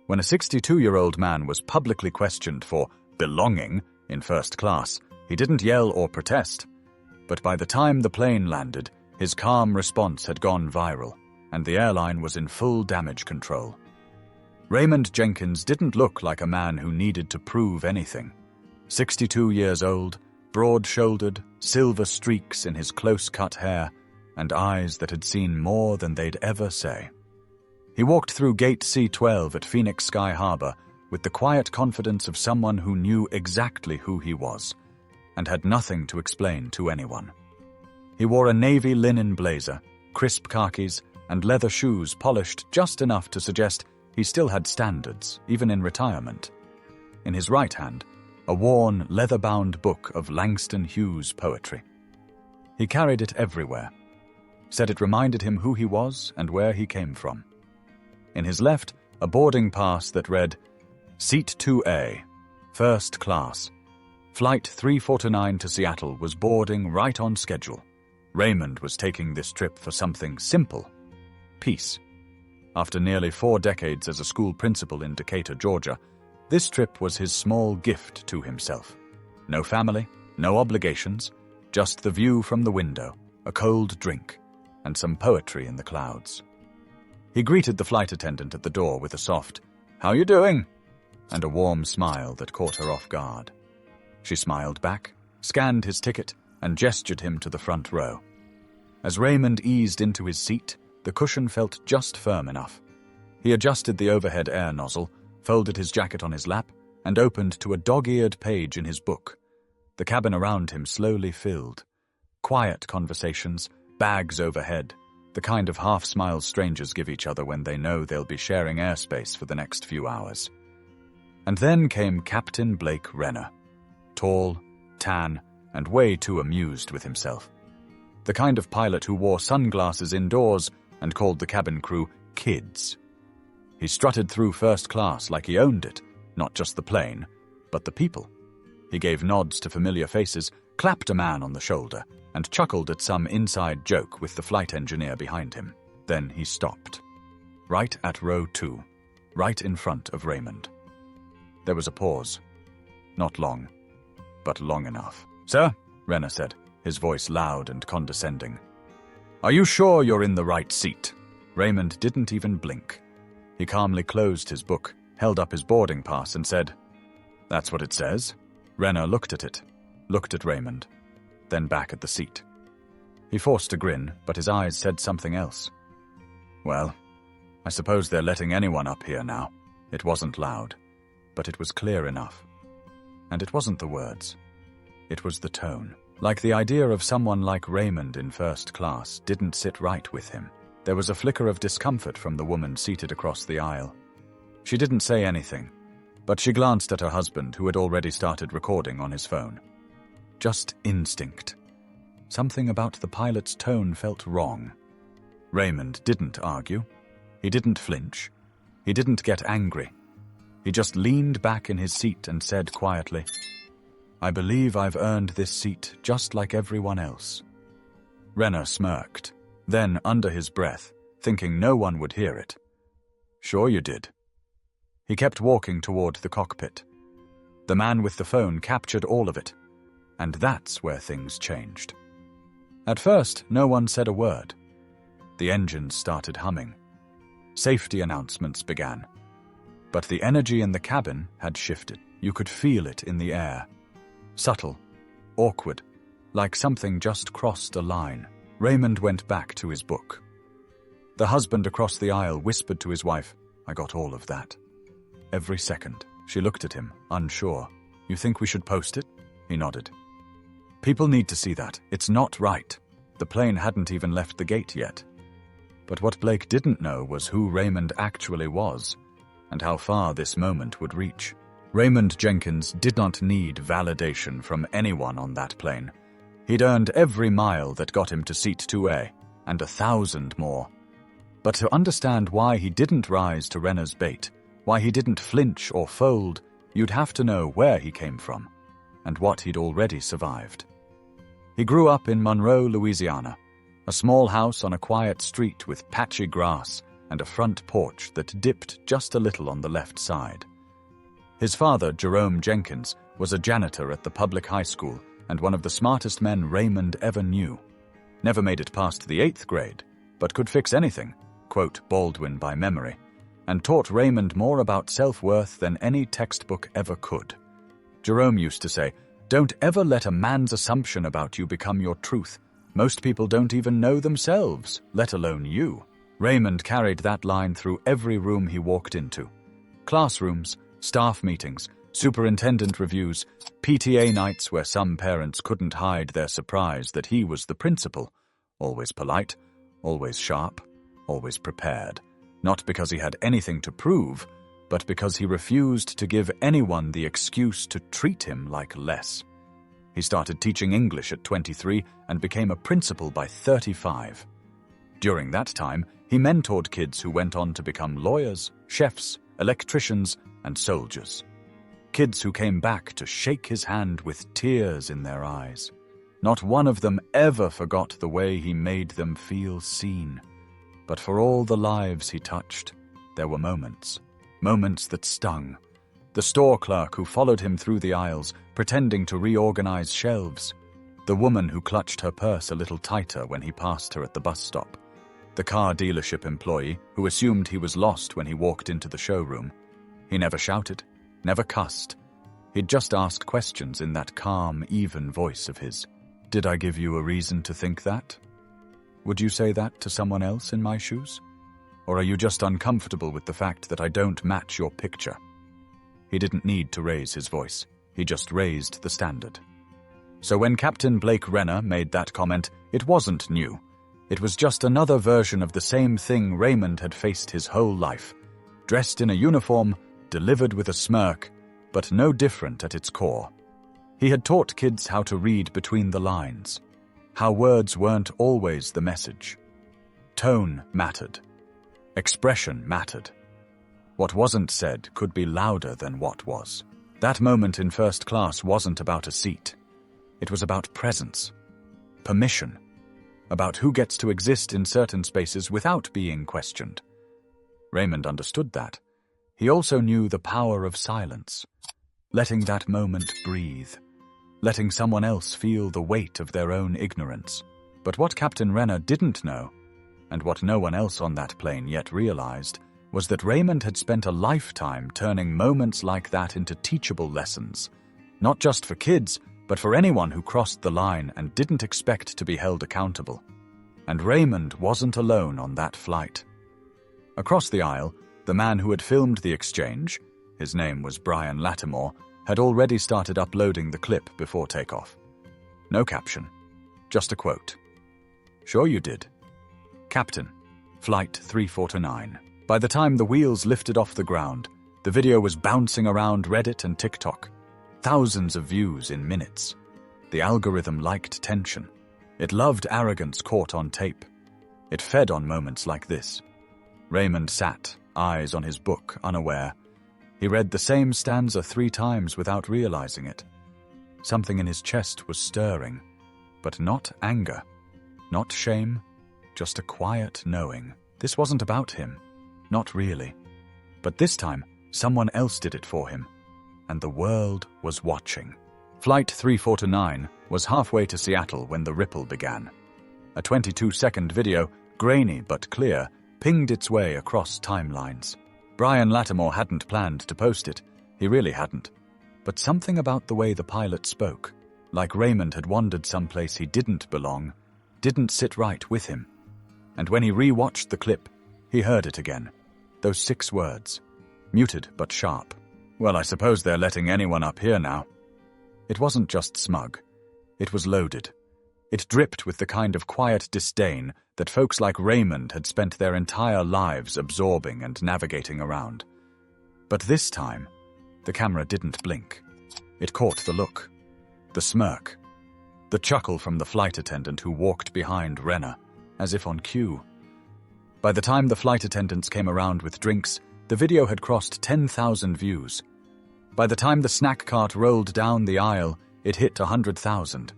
When a 62-year-old man was publicly questioned for belonging in first class, he didn't yell or protest. But by the time the plane landed, his calm response had gone viral, and the airline was in full damage control. Raymond Jenkins didn't look like a man who needed to prove anything. 62 years old, broad-shouldered, silver streaks in his close-cut hair, and eyes that had seen more than they'd ever say. He walked through Gate C-12 at Phoenix Sky Harbor with the quiet confidence of someone who knew exactly who he was, and had nothing to explain to anyone. He wore a navy linen blazer, crisp khakis, and leather shoes polished just enough to suggest he still had standards, even in retirement. In his right hand, a worn, leather-bound book of Langston Hughes poetry. He carried it everywhere, said it reminded him who he was and where he came from. In his left, a boarding pass that read, Seat 2A, First Class. Flight 349 to Seattle was boarding right on schedule. Raymond was taking this trip for something simple. Peace. After nearly 4 decades as a school principal in Decatur, Georgia, this trip was his small gift to himself. No family, no obligations, just the view from the window, a cold drink, and some poetry in the clouds. He greeted the flight attendant at the door with a soft, "How you doing?" and a warm smile that caught her off guard. She smiled back, scanned his ticket, and gestured him to the front row. As Raymond eased into his seat, the cushion felt just firm enough. He adjusted the overhead air nozzle, folded his jacket on his lap, and opened to a dog-eared page in his book. The cabin around him slowly filled. Quiet conversations, bags overhead, the kind of half-smiles strangers give each other when they know they'll be sharing airspace for the next few hours. And then came Captain Blake Renner. Tall, tan, and way too amused with himself. The kind of pilot who wore sunglasses indoors and called the cabin crew kids. He strutted through first class like he owned it, not just the plane, but the people. He gave nods to familiar faces, clapped a man on the shoulder, and chuckled at some inside joke with the flight engineer behind him. Then he stopped. Right at row 2, right in front of Raymond. There was a pause. Not long, but long enough. "Sir," Renner said, his voice loud and condescending. "Are you sure you're in the right seat?" Raymond didn't even blink. He calmly closed his book, held up his boarding pass, and said, "That's what it says." Renner looked at it, looked at Raymond, then back at the seat. He forced a grin, but his eyes said something else. "Well, I suppose they're letting anyone up here now." It wasn't loud, but it was clear enough. And it wasn't the words. It was the tone. Like the idea of someone like Raymond in first class didn't sit right with him. There was a flicker of discomfort from the woman seated across the aisle. She didn't say anything, but she glanced at her husband, who had already started recording on his phone. Just instinct. Something about the pilot's tone felt wrong. Raymond didn't argue. He didn't flinch. He didn't get angry. He just leaned back in his seat and said quietly, "I believe I've earned this seat just like everyone else." Renner smirked. Then, under his breath, thinking no one would hear it, "Sure you did." He kept walking toward the cockpit. The man with the phone captured all of it, and that's where things changed. At first, no one said a word. The engines started humming. Safety announcements began. But the energy in the cabin had shifted. You could feel it in the air. Subtle, awkward, like something just crossed a line. Raymond went back to his book. The husband across the aisle whispered to his wife, "I got all of that." Every second, she looked at him, unsure. "You think we should post it?" He nodded. "People need to see that. It's not right." The plane hadn't even left the gate yet. But what Blake didn't know was who Raymond actually was, and how far this moment would reach. Raymond Jenkins did not need validation from anyone on that plane. He'd earned every mile that got him to seat 2A, and 1,000 more. But to understand why he didn't rise to Renner's bait, why he didn't flinch or fold, you'd have to know where he came from, and what he'd already survived. He grew up in Monroe, Louisiana, a small house on a quiet street with patchy grass, and a front porch that dipped just a little on the left side. His father, Jerome Jenkins, was a janitor at the public high school and one of the smartest men Raymond ever knew. Never made it past the 8th grade, but could fix anything, quote Baldwin by memory, and taught Raymond more about self-worth than any textbook ever could. Jerome used to say, "Don't ever let a man's assumption about you become your truth. Most people don't even know themselves, let alone you." Raymond carried that line through every room he walked into. Classrooms, staff meetings, superintendent reviews, PTA nights where some parents couldn't hide their surprise that he was the principal, always polite, always sharp, always prepared, not because he had anything to prove, but because he refused to give anyone the excuse to treat him like less. He started teaching English at 23 and became a principal by 35. During that time, he mentored kids who went on to become lawyers, chefs, electricians, and soldiers. Kids who came back to shake his hand with tears in their eyes. Not one of them ever forgot the way he made them feel seen. But for all the lives he touched, there were moments that stung. The store clerk who followed him through the aisles, pretending to reorganize shelves. The woman who clutched her purse a little tighter when he passed her at the bus stop. The car dealership employee who assumed he was lost when he walked into the showroom. He never shouted, never cussed. He'd just ask questions in that calm, even voice of his. "Did I give you a reason to think that? Would you say that to someone else in my shoes? Or are you just uncomfortable with the fact that I don't match your picture?" He didn't need to raise his voice. He just raised the standard. So when Captain Blake Renner made that comment, it wasn't new. It was just another version of the same thing Raymond had faced his whole life. Dressed in a uniform, delivered with a smirk, but no different at its core. He had taught kids how to read between the lines, how words weren't always the message. Tone mattered. Expression mattered. What wasn't said could be louder than what was. That moment in first class wasn't about a seat. It was about presence, permission, about who gets to exist in certain spaces without being questioned. Raymond understood that. He also knew the power of silence, letting that moment breathe, letting someone else feel the weight of their own ignorance. But what Captain Renner didn't know, and what no one else on that plane yet realized, was that Raymond had spent a lifetime turning moments like that into teachable lessons, not just for kids, but for anyone who crossed the line and didn't expect to be held accountable. And Raymond wasn't alone on that flight. Across the aisle, the man who had filmed the exchange, his name was Brian Lattimore, had already started uploading the clip before takeoff. No caption, just a quote. "Sure you did. Captain, Flight 349. By the time the wheels lifted off the ground, the video was bouncing around Reddit and TikTok. Thousands of views in minutes. The algorithm liked tension. It loved arrogance caught on tape. It fed on moments like this. Raymond sat, eyes on his book, unaware. He read the same stanza 3 times without realizing it. Something in his chest was stirring, but not anger, not shame, just a quiet knowing. This wasn't about him, not really. But this time, someone else did it for him, and the world was watching. Flight 349 was halfway to Seattle when the ripple began. A 22-second video, grainy but clear, pinged its way across timelines. Brian Lattimore hadn't planned to post it. He really hadn't. But something about the way the pilot spoke, like Raymond had wandered someplace he didn't belong, didn't sit right with him. And when he re-watched the clip, he heard it again. Those 6 words. Muted but sharp. "Well, I suppose they're letting anyone up here now." It wasn't just smug. It was loaded. It dripped with the kind of quiet disdain that folks like Raymond had spent their entire lives absorbing and navigating around. But this time, the camera didn't blink. It caught the look, the smirk, the chuckle from the flight attendant who walked behind Renner, as if on cue. By the time the flight attendants came around with drinks, the video had crossed 10,000 views. By the time the snack cart rolled down the aisle, it hit 100,000.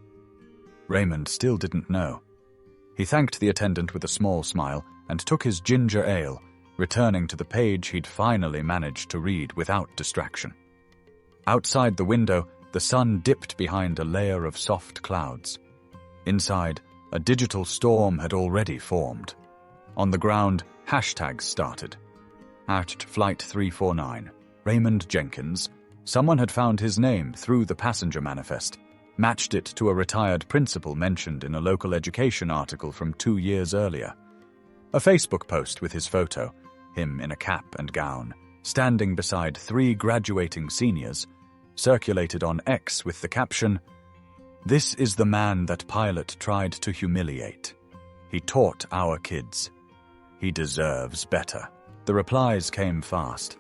Raymond still didn't know. He thanked the attendant with a small smile and took his ginger ale, returning to the page he'd finally managed to read without distraction. Outside the window, the sun dipped behind a layer of soft clouds. Inside, a digital storm had already formed. On the ground, hashtags started. #Flight 349. Raymond Jenkins. Someone had found his name through the passenger manifest, matched it to a retired principal mentioned in a local education article from 2 years earlier. A Facebook post with his photo, him in a cap and gown, standing beside 3 graduating seniors, circulated on X with the caption, "This is the man that pilot tried to humiliate. He taught our kids. He deserves better." The replies came fast.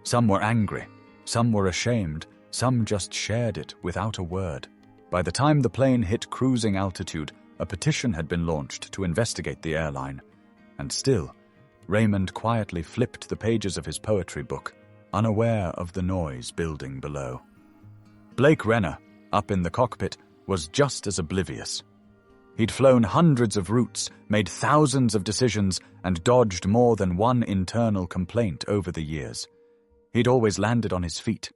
Some were angry, some were ashamed, some just shared it without a word. By the time the plane hit cruising altitude, a petition had been launched to investigate the airline. And still, Raymond quietly flipped the pages of his poetry book, unaware of the noise building below. Blake Renner, up in the cockpit, was just as oblivious. He'd flown hundreds of routes, made thousands of decisions, and dodged more than one internal complaint over the years. He'd always landed on his feet.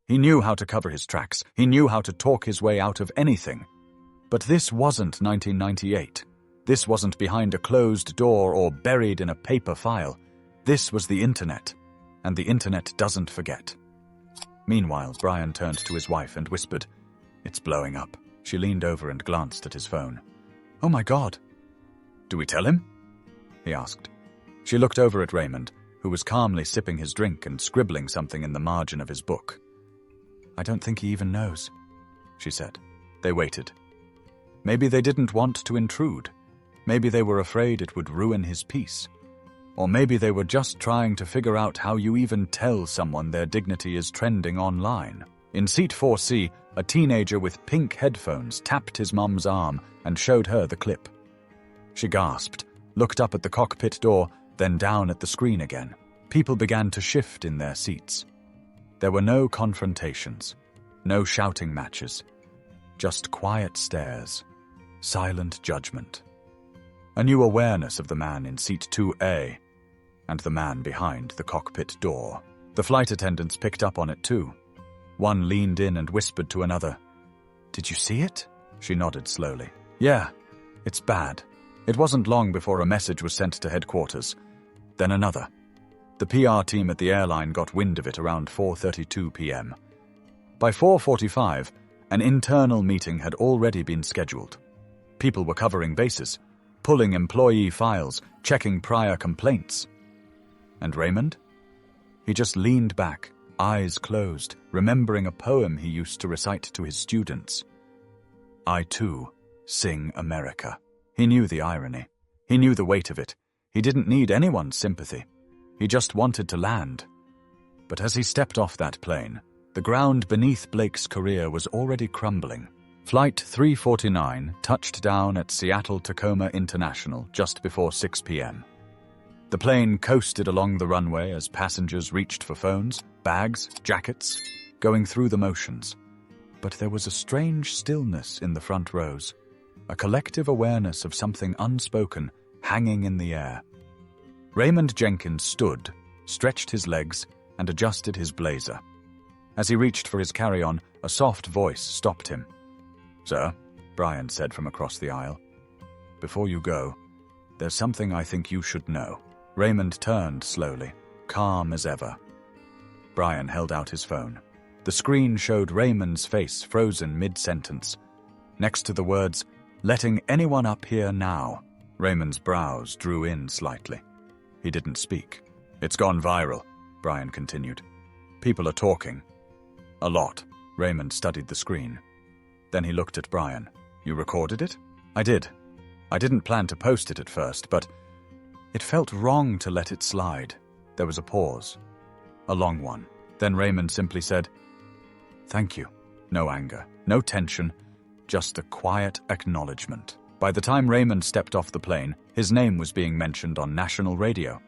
He knew how to cover his tracks. He knew how to talk his way out of anything. But this wasn't 1998. This wasn't behind a closed door or buried in a paper file. This was the internet, and the internet doesn't forget. Meanwhile, Brian turned to his wife and whispered, "It's blowing up." She leaned over and glanced at his phone. "Oh my God." "Do we tell him?" he asked. She looked over at Raymond, who was calmly sipping his drink and scribbling something in the margin of his book. "I don't think he even knows," she said. They waited. Maybe they didn't want to intrude. Maybe they were afraid it would ruin his peace. Or maybe they were just trying to figure out how you even tell someone their dignity is trending online. In seat 4C, a teenager with pink headphones tapped his mum's arm and showed her the clip. She gasped, looked up at the cockpit door, then down at the screen again. People began to shift in their seats. There were no confrontations, no shouting matches, just quiet stares, silent judgment. A new awareness of the man in seat 2A and the man behind the cockpit door. The flight attendants picked up on it too. One leaned in and whispered to another, "Did you see it?" She nodded slowly. "Yeah, it's bad." It wasn't long before a message was sent to headquarters. Then another. The PR team at the airline got wind of it around 4:32 p.m. By 4:45, an internal meeting had already been scheduled. People were covering bases, pulling employee files, checking prior complaints. And Raymond? He just leaned back, eyes closed, remembering a poem he used to recite to his students. "I, too, sing America." He knew the irony. He knew the weight of it. He didn't need anyone's sympathy. He just wanted to land. But as he stepped off that plane, the ground beneath Blake's career was already crumbling. Flight 349 touched down at Seattle-Tacoma International just before 6 p.m. The plane coasted along the runway as passengers reached for phones, bags, jackets, going through the motions. But there was a strange stillness in the front rows, a collective awareness of something unspoken hanging in the air. Raymond Jenkins stood, stretched his legs, and adjusted his blazer. As he reached for his carry-on, a soft voice stopped him. "Sir," Brian said from across the aisle, "before you go, there's something I think you should know." Raymond turned slowly, calm as ever. Brian held out his phone. The screen showed Raymond's face frozen mid-sentence. Next to the words, "letting anyone up here now," Raymond's brows drew in slightly. He didn't speak. "It's gone viral," Brian continued. "People are talking. A lot." Raymond studied the screen. Then he looked at Brian. "You recorded it?" "I did. I didn't plan to post it at first, but it felt wrong to let it slide." There was a pause. A long one. Then Raymond simply said, "Thank you." No anger, no tension, just a quiet acknowledgement. By the time Raymond stepped off the plane, his name was being mentioned on national radio.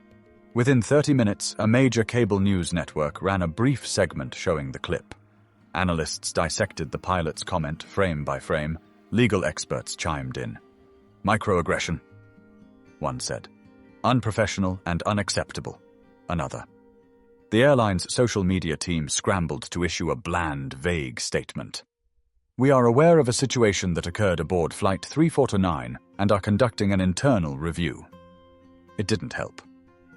Within 30 minutes, a major cable news network ran a brief segment showing the clip. Analysts dissected the pilot's comment frame by frame. Legal experts chimed in. "Microaggression," one said. "Unprofessional and unacceptable," another. The airline's social media team scrambled to issue a bland, vague statement. We are aware of a situation that occurred aboard Flight 349 and are conducting an internal review. It didn't help.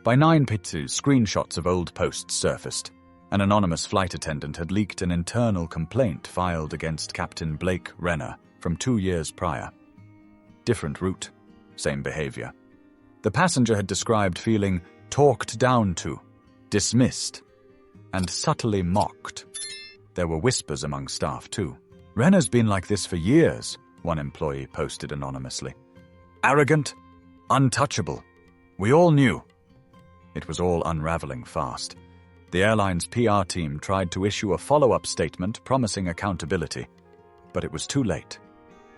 By 9:02, screenshots of old posts surfaced. An anonymous flight attendant had leaked an internal complaint filed against Captain Blake Renner from 2 years prior. Different route, same behavior. The passenger had described feeling talked down to, dismissed, and subtly mocked. There were whispers among staff too. Renner's been like this for years, one employee posted anonymously. Arrogant, untouchable. We all knew. It was all unraveling fast. The airline's PR team tried to issue a follow-up statement promising accountability, but it was too late.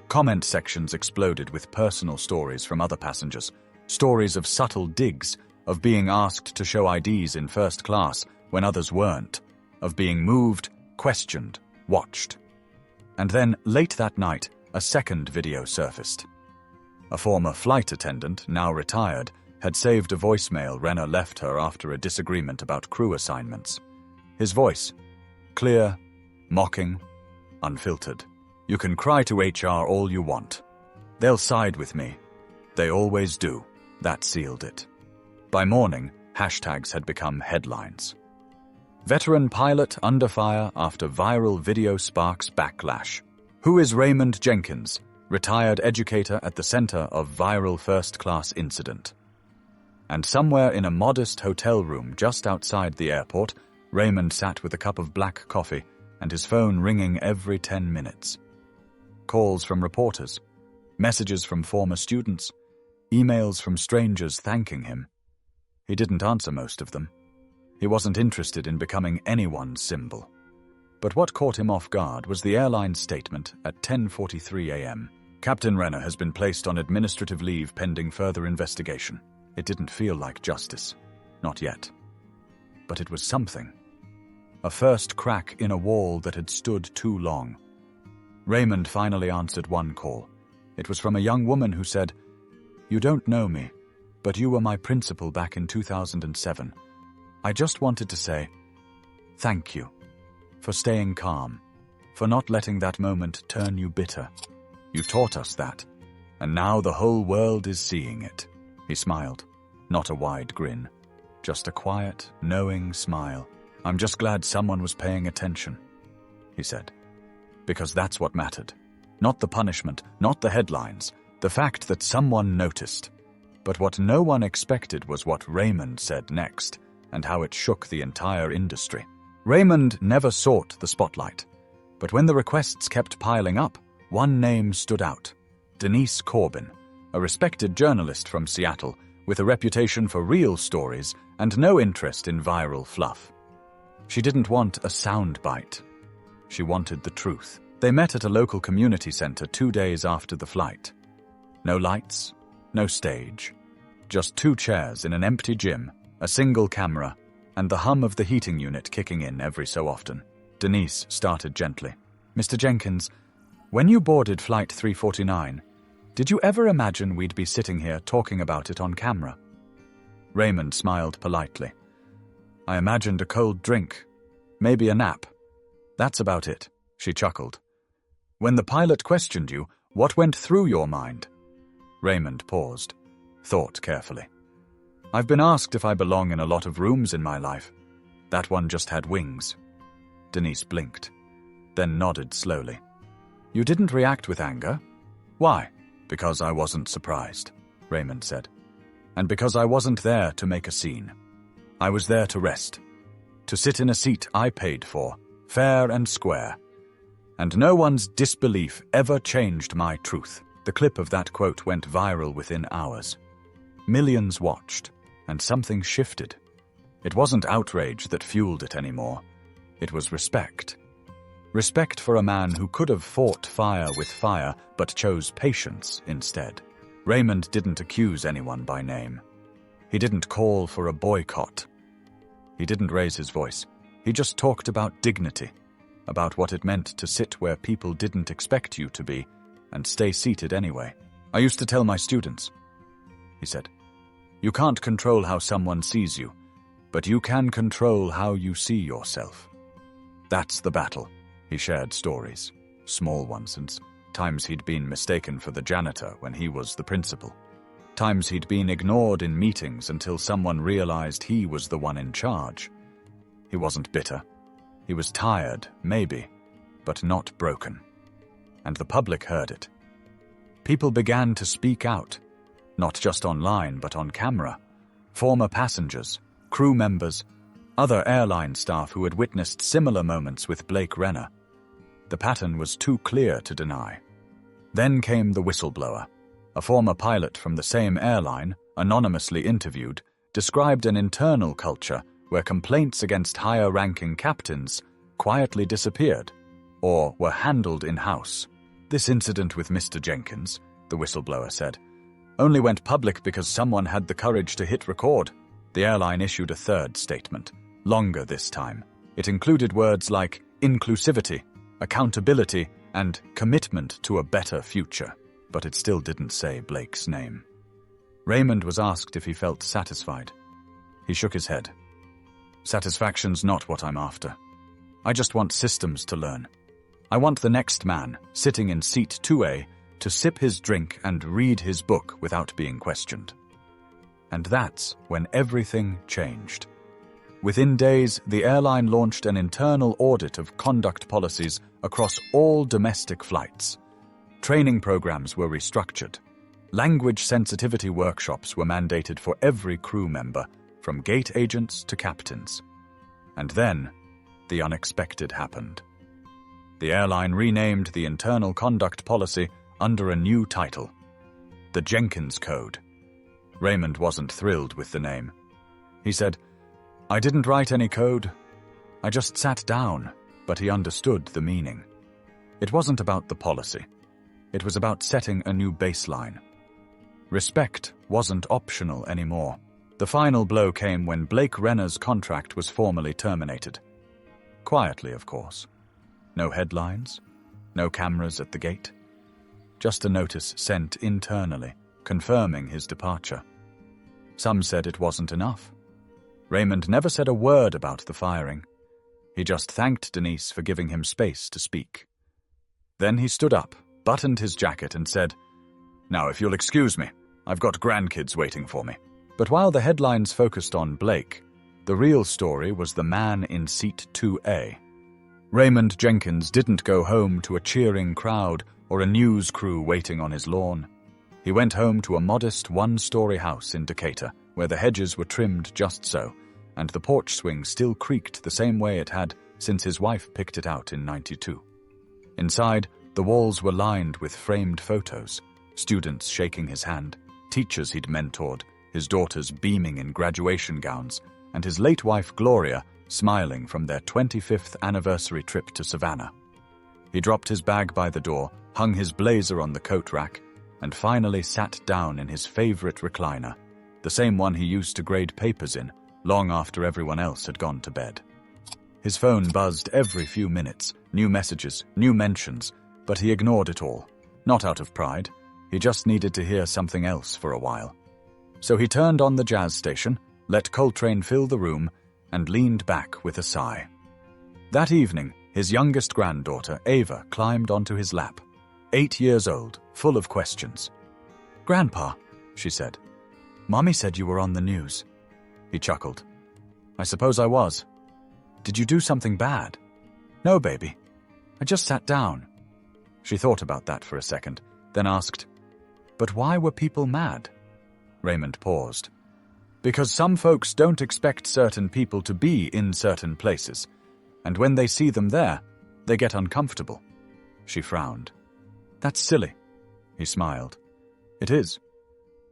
Comment sections exploded with personal stories from other passengers, stories of subtle digs, of being asked to show IDs in first class when others weren't, of being moved, questioned, watched. And then, late that night, a second video surfaced. A former flight attendant, now retired, had saved a voicemail Renner left her after a disagreement about crew assignments. His voice, clear, mocking, unfiltered. You can cry to HR all you want. They'll side with me. They always do. That sealed it. By morning, hashtags had become headlines. Veteran pilot under fire after viral video sparks backlash. Who is Raymond Jenkins, retired educator at the center of viral first-class incident? And somewhere in a modest hotel room just outside the airport, Raymond sat with a cup of black coffee and his phone ringing every 10 minutes. Calls from reporters, messages from former students, emails from strangers thanking him. He didn't answer most of them. He wasn't interested in becoming anyone's symbol. But what caught him off guard was the airline's statement at 10:43 a.m. Captain Renner has been placed on administrative leave pending further investigation. It didn't feel like justice. Not yet. But it was something. A first crack in a wall that had stood too long. Raymond finally answered one call. It was from a young woman who said, "You don't know me, but you were my principal back in 2007. I just wanted to say, thank you for staying calm, for not letting that moment turn you bitter. You taught us that, and now the whole world is seeing it." He smiled, not a wide grin, just a quiet, knowing smile. "I'm just glad someone was paying attention," he said. Because that's what mattered. Not the punishment, not the headlines, the fact that someone noticed. But what no one expected was what Raymond said next, and how it shook the entire industry. Raymond never sought the spotlight, but when the requests kept piling up, one name stood out: Denise Corbin, a respected journalist from Seattle with a reputation for real stories and no interest in viral fluff. She didn't want a soundbite. She wanted the truth. They met at a local community center 2 days after the flight. No lights, no stage, just 2 chairs in an empty gym, a single camera, and the hum of the heating unit kicking in every so often. Denise started gently. "Mr. Jenkins, when you boarded Flight 349, did you ever imagine we'd be sitting here talking about it on camera?" Raymond smiled politely. "I imagined a cold drink, maybe a nap. That's about it," she chuckled. "When the pilot questioned you, what went through your mind?" Raymond paused, thought carefully. "I've been asked if I belong in a lot of rooms in my life. That one just had wings." Denise blinked, then nodded slowly. "You didn't react with anger? Why?" "Because I wasn't surprised," Raymond said. "And because I wasn't there to make a scene. I was there to rest, to sit in a seat I paid for, fair and square. And no one's disbelief ever changed my truth." The clip of that quote went viral within hours. Millions watched, and something shifted. It wasn't outrage that fueled it anymore. It was respect. Respect for a man who could have fought fire with fire, but chose patience instead. Raymond didn't accuse anyone by name. He didn't call for a boycott. He didn't raise his voice. He just talked about dignity, about what it meant to sit where people didn't expect you to be, and stay seated anyway. "I used to tell my students," he said, "you can't control how someone sees you. but you can control how you see yourself. That's the battle. He shared stories, small ones, and times he'd been mistaken for the janitor when he was the principal. Times he'd been ignored in meetings until someone realized he was the one in charge. He wasn't bitter. He was tired, maybe, but not broken. And the public heard it. People began to speak out, not just online but on camera. Former passengers, crew members, other airline staff who had witnessed similar moments with Blake Renner. The pattern was too clear to deny. Then came the whistleblower. A former pilot from the same airline, anonymously interviewed, described an internal culture where complaints against higher-ranking captains quietly disappeared or were handled in-house. This incident with Mr. Jenkins, the whistleblower said, only went public because someone had the courage to hit record. The airline issued a third statement, longer this time. It included words like inclusivity, accountability, and commitment to a better future, but it still didn't say Blake's name. Raymond was asked if he felt satisfied. He shook his head. Satisfaction's not what I'm after. I just want systems to learn. I want the next man, sitting in seat 2A, to sip his drink and read his book without being questioned. And that's when everything changed. Within days, the airline launched an internal audit of conduct policies across all domestic flights. Training programs were restructured. Language sensitivity workshops were mandated for every crew member, from gate agents to captains. And then, the unexpected happened. The airline renamed the internal conduct policy under a new title, the Jenkins Code. Raymond wasn't thrilled with the name. He said, I didn't write any code. I just sat down, but he understood the meaning. It wasn't about the policy. It was about setting a new baseline. Respect wasn't optional anymore. The final blow came when Blake Renner's contract was formally terminated. Quietly, of course. No headlines, no cameras at the gate. Just a notice sent internally, confirming his departure. Some said it wasn't enough. Raymond never said a word about the firing. He just thanked Denise for giving him space to speak. Then he stood up, buttoned his jacket, and said, Now, if you'll excuse me, I've got grandkids waiting for me. But while the headlines focused on Blake, the real story was the man in seat 2A. Raymond Jenkins didn't go home to a cheering crowd or a news crew waiting on his lawn. He went home to a modest one-story house in Decatur, where the hedges were trimmed just so, and the porch swing still creaked the same way it had since his wife picked it out in '92. Inside, the walls were lined with framed photos, students shaking his hand, teachers he'd mentored, his daughters beaming in graduation gowns, and his late wife Gloria smiling from their 25th anniversary trip to Savannah. He dropped his bag by the door, hung his blazer on the coat rack, and finally sat down in his favorite recliner, the same one he used to grade papers in, long after everyone else had gone to bed. His phone buzzed every few minutes, new messages, new mentions, but he ignored it all. Not out of pride, he just needed to hear something else for a while. So he turned on the jazz station, let Coltrane fill the room, and leaned back with a sigh. That evening, his youngest granddaughter, Ava, climbed onto his lap, 8 years old, full of questions. "Grandpa," she said, "Mommy said you were on the news." He chuckled. "I suppose I was. Did you do something bad?" "No, baby. I just sat down." She thought about that for a second, then asked, "But why were people mad?" Raymond paused. "Because some folks don't expect certain people to be in certain places, and when they see them there, they get uncomfortable." She frowned. "That's silly." He smiled. "It is.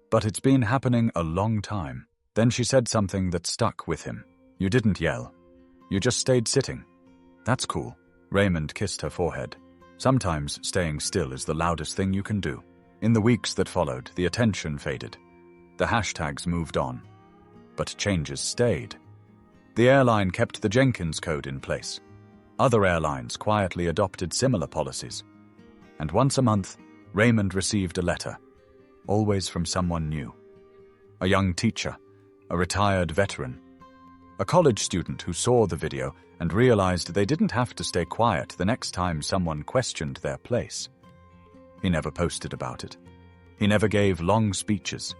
But it's been happening a long time." Then she said something that stuck with him. "You didn't yell. You just stayed sitting. That's cool." Raymond kissed her forehead. Sometimes staying still is the loudest thing you can do. In the weeks that followed, the attention faded. The hashtags moved on. But changes stayed. The airline kept the Jenkins Code in place. Other airlines quietly adopted similar policies. And once a month, Raymond received a letter, always from someone new. A young teacher, a retired veteran, A college student who saw the video and realized they didn't have to stay quiet the next time someone questioned their place. He never posted about it. He never gave long speeches.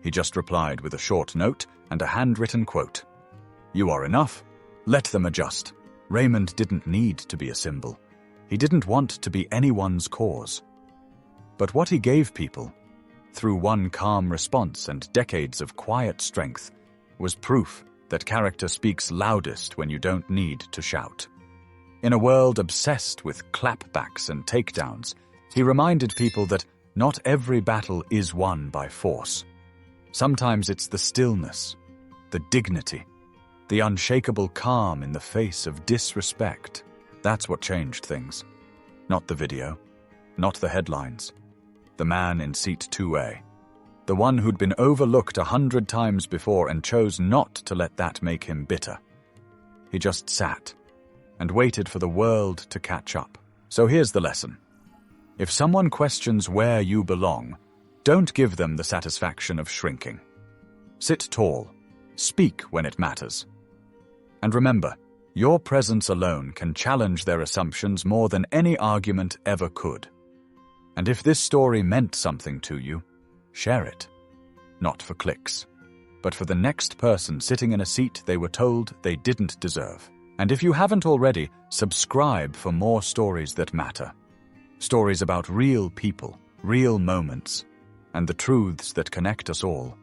He just replied with a short note and a handwritten quote. "You are enough. Let them adjust." Raymond didn't need to be a symbol. He didn't want to be anyone's cause. But what he gave people, through one calm response and decades of quiet strength, was proof that character speaks loudest when you don't need to shout. In a world obsessed with clapbacks and takedowns, he reminded people that not every battle is won by force. Sometimes it's the stillness, the dignity, the unshakable calm in the face of disrespect. That's what changed things. Not the video, not the headlines. The man in seat 2A. The one who'd been overlooked 100 times before and chose not to let that make him bitter. He just sat and waited for the world to catch up. So here's the lesson. If someone questions where you belong, don't give them the satisfaction of shrinking. Sit tall. Speak when it matters. And remember, your presence alone can challenge their assumptions more than any argument ever could. And if this story meant something to you, share it. Not for clicks, but for the next person sitting in a seat they were told they didn't deserve. And if you haven't already, subscribe for more stories that matter. Stories about real people, real moments, and the truths that connect us all.